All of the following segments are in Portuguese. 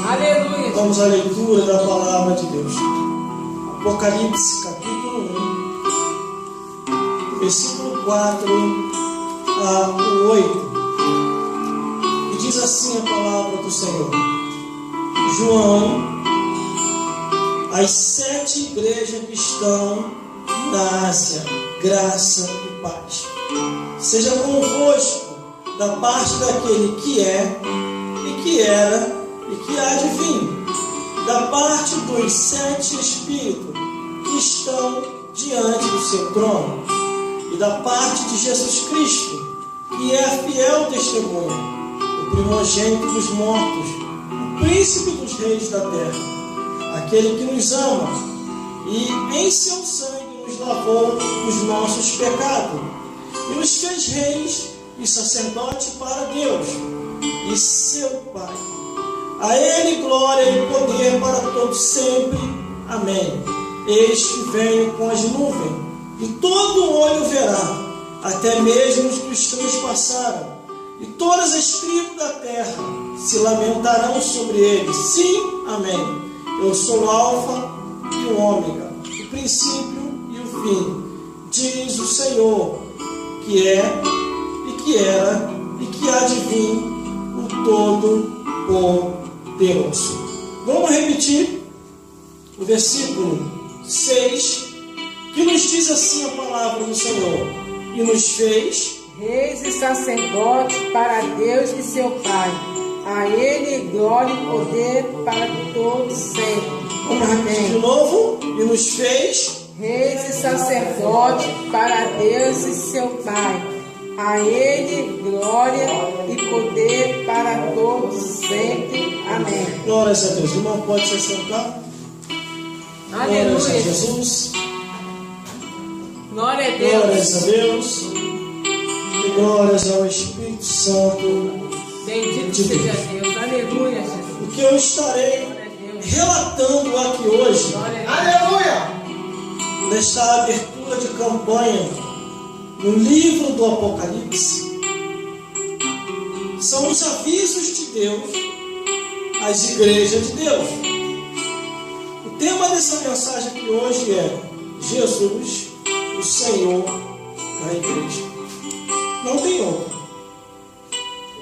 Aleluia. Vamos à leitura da palavra de Deus. Apocalipse, capítulo 1, versículo 4 a 8. E diz assim a palavra do Senhor. João, as 7 igrejas que estão na Ásia, graça e paz. Seja convosco da parte daquele que é, e que era, e que há de vir, da parte dos 7 Espíritos que estão diante do seu trono, e da parte de Jesus Cristo, que é a fiel testemunha, o primogênito dos mortos, o príncipe dos reis da terra, aquele que nos ama, e em seu sangue nos lavou os nossos pecados, e nos fez reis e sacerdotes para Deus e seu Pai. A Ele glória e poder para todos sempre. Amém. Eis que venho com as nuvens, e todo olho verá, até mesmo os que os transpassaram, e todas as tribos da terra se lamentarão sobre ele. Sim, amém. Eu sou o Alfa e o Ômega, o princípio e o fim, diz o Senhor, que é, e que era, e que há de vir, o Todo-Poderoso. Vamos repetir o versículo 6, que nos diz assim a palavra do Senhor: e nos fez reis e sacerdotes para Deus e seu Pai. A Ele glória e poder para todos sempre. Vamos repetir de novo. E nos fez reis e sacerdotes para Deus e seu Pai. A Ele glória e poder para todos sempre. Amém. Glórias a Deus. O irmão pode se sentar. Glórias a Aleluia. Jesus. Glória a Deus. Glórias a Deus. E glórias ao Espírito Santo. Bendito seja Deus. Aleluia, Jesus. O que eu estarei Glória a Deus. relatando aqui hoje, Glória a Deus. aleluia, nesta abertura de campanha no livro do Apocalipse, são os avisos de Deus às igrejas de Deus. O tema dessa mensagem aqui hoje é Jesus, o Senhor da igreja. Não tem outro.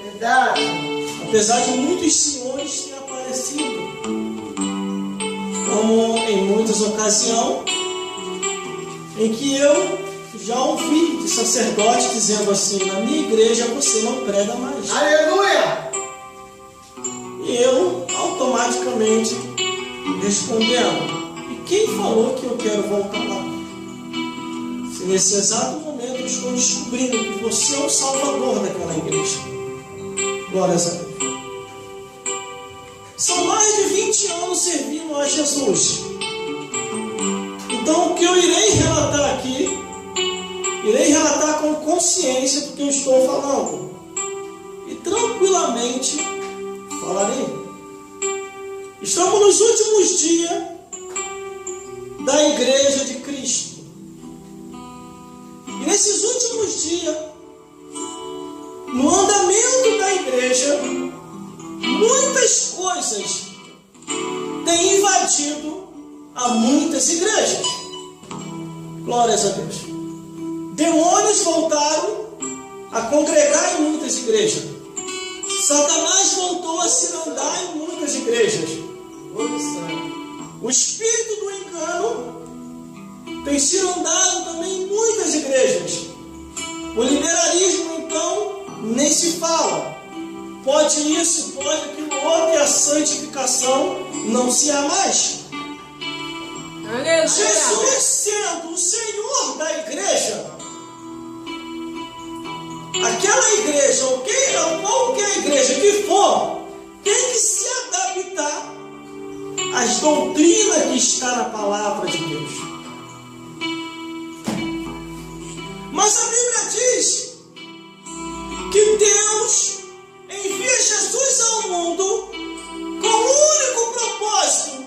Verdade. Apesar de muitos senhores terem aparecido, como em muitas ocasiões, em que eu já ouvi de sacerdote dizendo assim: na minha igreja você não prega mais. Aleluia. E eu automaticamente respondendo: e quem falou que eu quero voltar lá? Se nesse exato momento eu estou descobrindo que você é o salvador daquela igreja. Glórias a Deus. São mais de 20 anos servindo a Jesus. Então o que eu irei relatar aqui, irei relatar com consciência do que eu estou falando. E tranquilamente falarei. Estamos nos últimos dias da igreja de Cristo. E nesses últimos dias, no andamento da igreja, muitas coisas têm invadido a muitas igrejas. Glórias a Deus. Demônios voltaram a congregar em muitas igrejas. Satanás voltou a cirandar em muitas igrejas. O espírito do engano tem cirandado também em muitas igrejas. O liberalismo, então, nem se fala. Pode isso, pode aquilo outro, e a santificação não se há mais. Aleluia. Jesus sendo o Senhor da igreja, aquela igreja, ou qualquer igreja que for, tem que se adaptar às doutrinas que está na palavra de Deus. Mas a Bíblia diz que Deus envia Jesus ao mundo com o único propósito: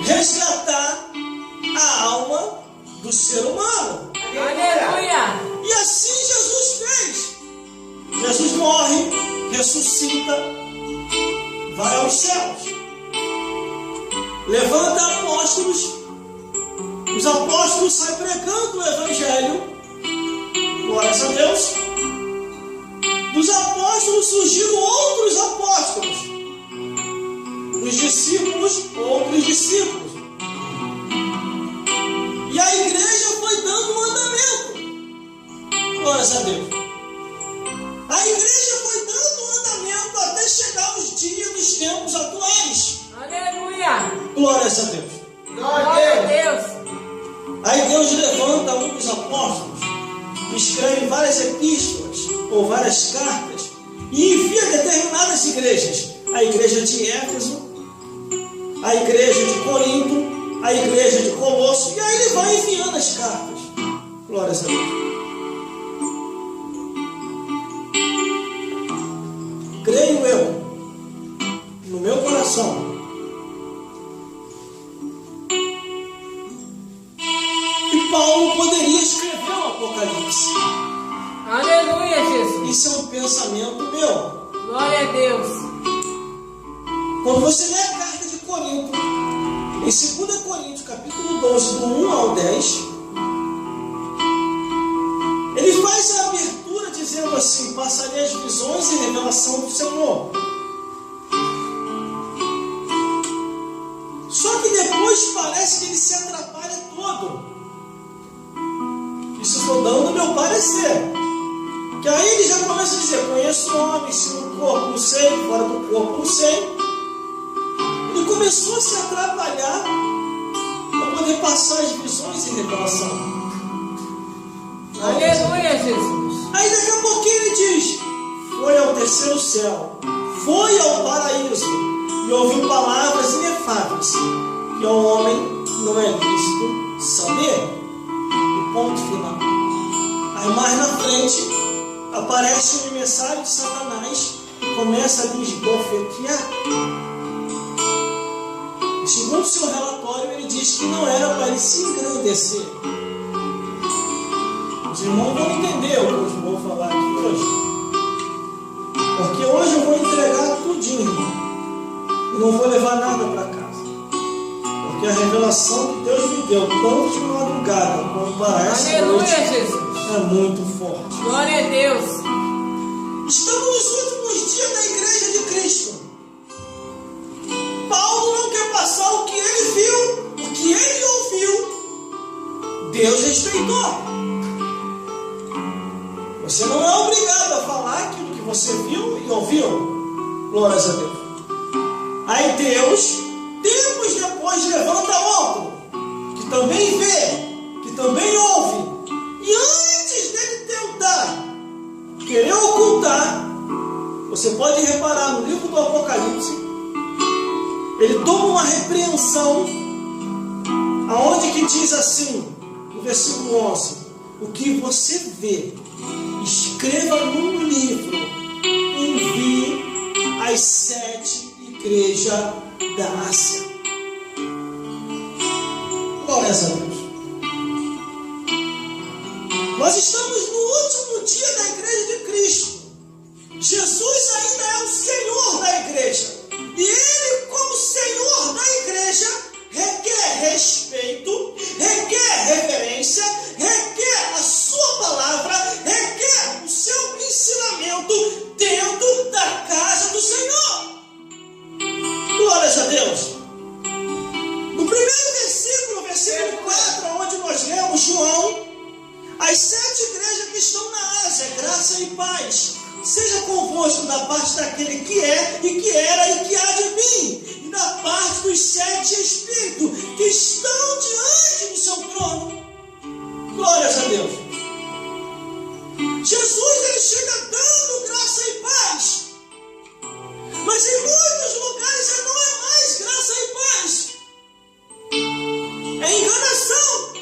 resgatar a alma do ser humano. Aleluia. E assim Jesus fez. Jesus morre, ressuscita, vai ao aos céus. Levanta apóstolos. Os apóstolos saem pregando o Evangelho. Glórias a Deus. Dos apóstolos surgiram outros apóstolos. Dos discípulos, outros discípulos. E a igreja foi dando um andamento. Glórias a Deus. A igreja foi dando um andamento até chegar aos dias dos tempos atuais. Aleluia. Glórias a Deus. Glória a Deus. Aí Deus levanta um dos apóstolos, escreve várias epístolas ou várias cartas e envia determinadas igrejas. A igreja de Éfeso, a igreja de Corinto, a igreja de Colosso, e aí ele vai enviando as cartas. Glórias a Deus. Creio eu, no meu coração, que Paulo poderia escrever o Apocalipse. Aleluia, Jesus. Isso é um pensamento meu. Glória a Deus. Quando você lê a carta de Corinto, em 2 Coríntios, capítulo 12, do 1 ao 10, ele faz a abertura dizendo assim: passarei as visões e revelação do Senhor. Só que depois parece que ele se atrapalha todo. Isso estou dando meu parecer. Que aí ele já começa a dizer: conheço o homem, se no corpo não sei, fora do corpo não sei. Ele começou a se atrapalhar para poder passar as visões e revelação. Aleluia, Jesus. Aí daqui a pouquinho ele diz: foi ao terceiro céu, foi ao paraíso, e ouviu palavras inefáveis, que ao homem não é lícito saber. E ponto final. Aí mais na frente aparece um emissário de Satanás e começa a lhe esbofetear. Segundo seu relatório, ele diz que não era para ele se engrandecer. Os irmãos vão entender o que eu vou falar aqui hoje. Porque hoje eu vou entregar tudinho e não vou levar nada para casa. Porque a revelação que Deus me deu, tanto de madrugada como para essa Aleluia, noite, Jesus. é muito forte. Glória a Deus. Estamos nos últimos dias da igreja de Cristo. Paulo não quer passar o que ele viu, o que ele ouviu. Deus respeitou. Você não é obrigado a falar aquilo que você viu e ouviu. Glórias a Deus. Aí Deus, tempos depois, levanta outro, que também vê, que também ouve. E antes dele tentar querer ocultar, você pode reparar no livro do Apocalipse, ele toma uma repreensão, aonde que diz assim, no versículo 11: o que você vê, escreva num livro, envie às 7 igrejas da Ásia. Glórias a Deus. Nós estamos no último dia da igreja de Cristo. Jesus ainda é o Senhor da igreja. E Ele, como Senhor da igreja, requer respeito, requer reverência, requer a sua palavra, requer o seu ensinamento dentro da casa do Senhor. Glórias a Deus. No primeiro versículo, versículo 4, onde nós lemos João, as 7 igrejas que estão na Ásia, graça e paz seja convosco da parte daquele que é, e que era, e que há de vir, e da parte dos 7 Espíritos que estão diante do seu trono. Glórias a Deus. Jesus, ele chega dando graça e paz, mas em muitos lugares não é mais graça e paz, é enganação.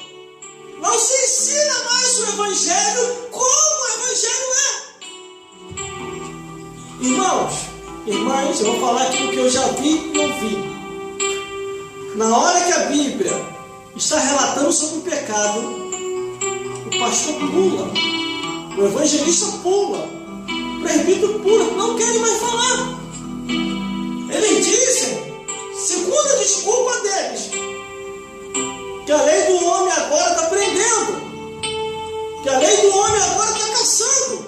Não se ensina mais o Evangelho como o Evangelho é. Irmãos, irmãs, eu vou falar aquilo que eu já vi e ouvi. Na hora que a Bíblia está relatando sobre o pecado, o pastor pula, o evangelista pula, o presbítero pula, não querem mais falar. Eles dizem, segundo a desculpa deles, que a lei do homem agora está prendendo, que a lei do homem agora está caçando.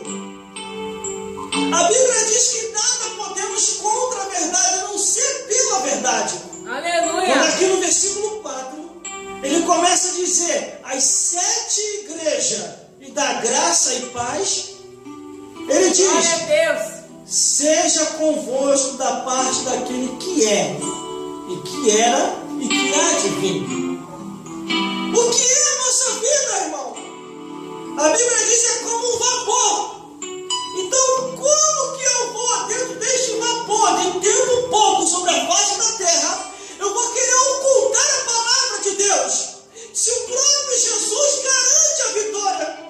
A Bíblia diz que nada podemos contra a verdade, a não ser pela verdade. Aleluia. Quando aqui no versículo 4, ele começa a dizer, as 7 igrejas e da graça e paz, ele diz, Glória a Deus. seja convosco da parte daquele que é, e que era, e que há de vir. O que é a nossa vida, irmão? A Bíblia diz que é como um vapor. Então, como que eu vou dentro deste vapor, de tempo pouco sobre a face da terra, eu vou querer ocultar a palavra de Deus? Se o próprio Jesus garante a vitória.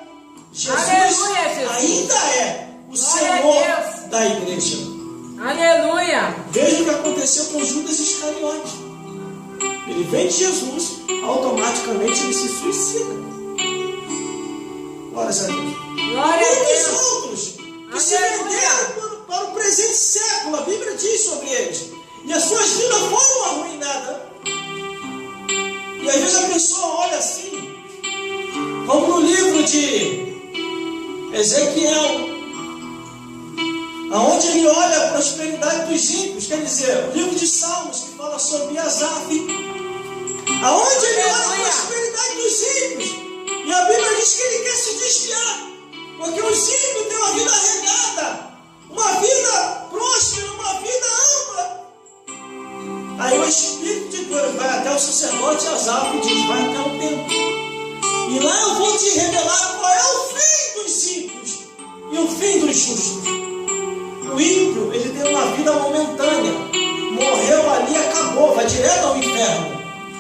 Jesus, Aleluia, Jesus. ainda é o Glória Senhor a Deus. da igreja. Aleluia. Veja o que aconteceu com Judas Iscariote. Ele vem de Jesus, automaticamente ele se suicida. Glória a Deus. Glória a Muitos Deus. outros que se venderam para o presente século, a Bíblia diz sobre eles, e as suas vidas foram arruinadas. E às vezes a pessoa olha assim, como no livro de Ezequiel, aonde ele olha a prosperidade dos ímpios, quer dizer, o livro de Salmos que fala sobre Asaf, aonde ele olha a prosperidade dos ímpios, e a Bíblia diz que ele quer se desviar, porque os ímpios têm uma vida regada, uma vida próspera, uma vida ampla. Aí o Espírito de Deus vai até o sacerdote Asaf e diz, vai até o templo, e lá eu vou te revelar qual é o fim dos ímpios e o fim dos justos. O ímpio, ele tem uma vida momentânea, morreu ali, acabou, vai direto ao inferno.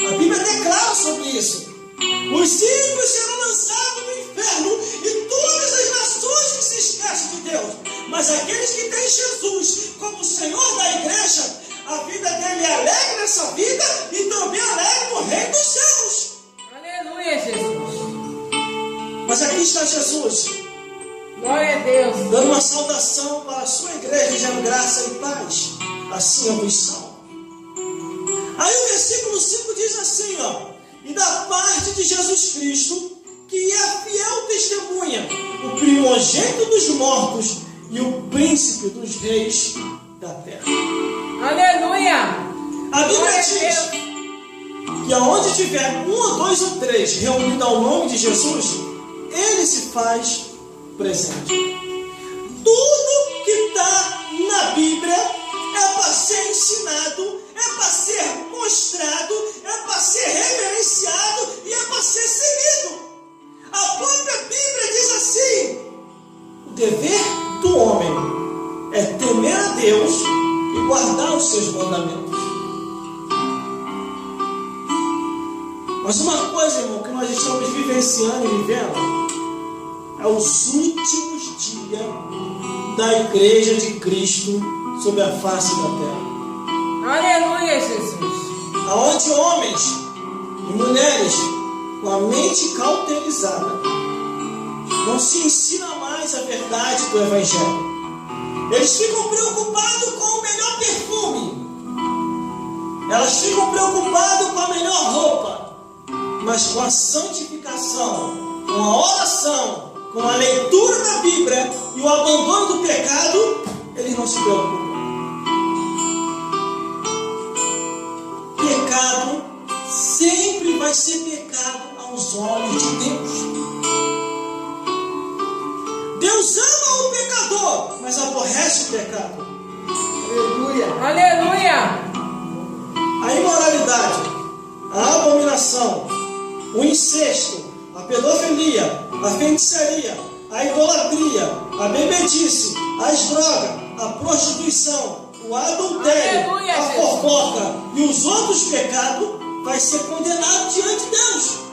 A Bíblia declara sobre isso. Os ímpios serão lançados no inferno e todas as nações que se esquecem de Deus. Mas aqueles que têm Jesus como Senhor da igreja, a vida dele é alegre nessa vida e também alegre no reino dos céus. Aleluia, Jesus. Mas aqui está Jesus, Glória a Deus. dando uma saudação para a sua igreja, dizendo graça e paz. Assim eu vos salvo. Aí o versículo 5 diz assim, ó, e da parte de Jesus Cristo, que é a fiel testemunha, o primogênito dos mortos e o príncipe dos reis da terra. Aleluia. A Bíblia Glória a diz Deus. que aonde tiver 1 ou 2 ou 3 reunidos ao nome de Jesus, ele se faz presente. Tudo que está na Bíblia é para ser ensinado, é para ser mostrado, é para ser reverenciado e é para ser seguido. A própria Bíblia diz assim, o dever do homem é temer a Deus e guardar os seus mandamentos. Mas uma coisa, irmão, que nós estamos vivenciando e vivendo é os últimos dias da igreja de Cristo sobre a face da terra. Aleluia, Jesus. Aonde homens e mulheres com a mente cauterizada não se ensina mais a verdade do Evangelho. Eles ficam preocupados com o melhor perfume, elas ficam preocupadas com a melhor roupa, mas com a santificação, com a oração, com a leitura da Bíblia e o abandono do pecado, eles não se preocupam. Pecado sempre vai ser pecado aos olhos de Deus. Deus ama o pecador, mas aborrece o pecado. Aleluia. Aleluia. A imoralidade, a abominação, o incesto, a pedofilia, a feitiçaria, a idolatria, a bebedice, as drogas, a prostituição, o adultério, Aleluia, a Jesus. fofoca e os outros pecados vai ser condenado diante de Deus.